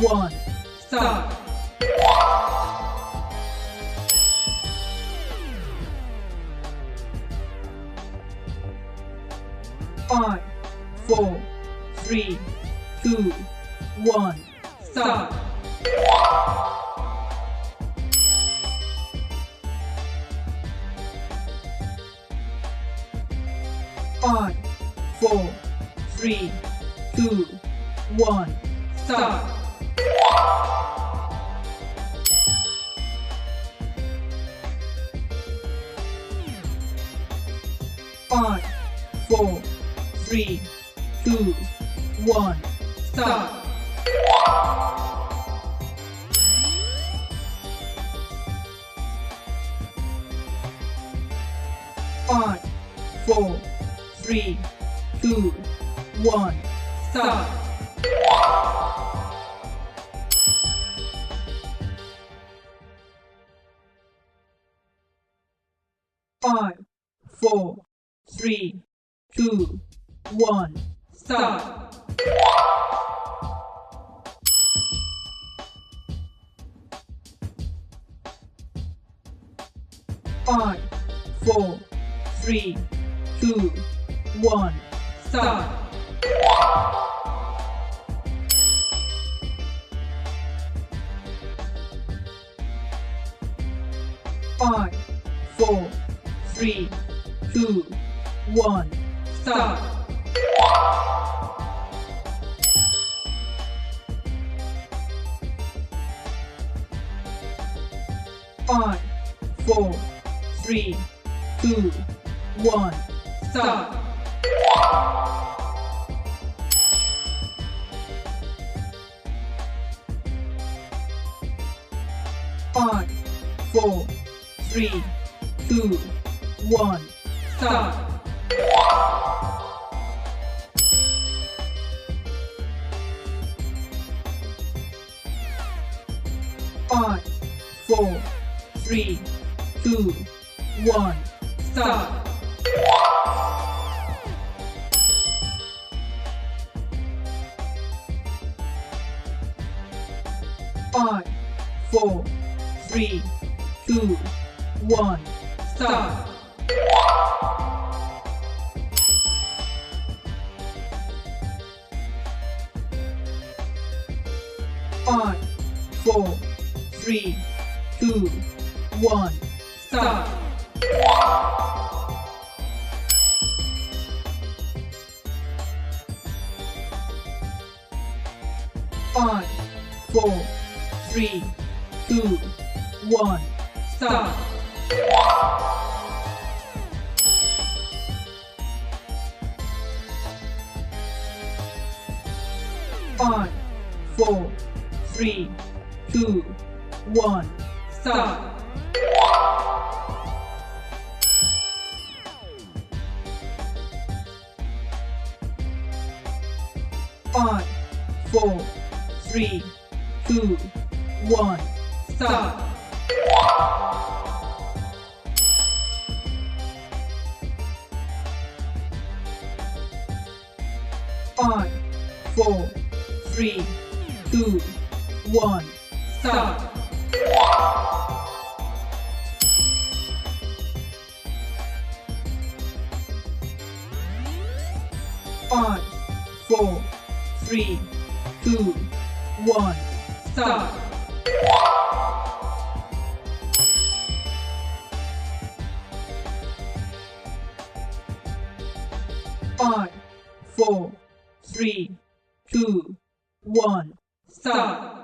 1, start. 5, 4, 3, 2, 1, start. 5, 4, 3, 2, 1, start. 5, 4, 3, 2, 1, start. 5, 4, 3, 2, 1, start. 5, 4, 3, 2, 1, start. 5, 4, 3, 2, 1, start. 5, 4, 3, 2, 1, start. 5, 4, 3, 2, 1, start. 5, 4, 3, 2, 1, start. 5, 4, 3, 2, 1, start. 5, 4, 3, 2, 1, start. 5, 4, 3, 2, 1, start. 5, 4, 3, 2, 1, start. 5, 4, 3, 2, 1, start. 5, 4, 3, 2, 1, start. 5, 4, 3, 2, 1, start. 5, 4, 3, 2, 1, start. 5, 4, 3, 2, 1, start.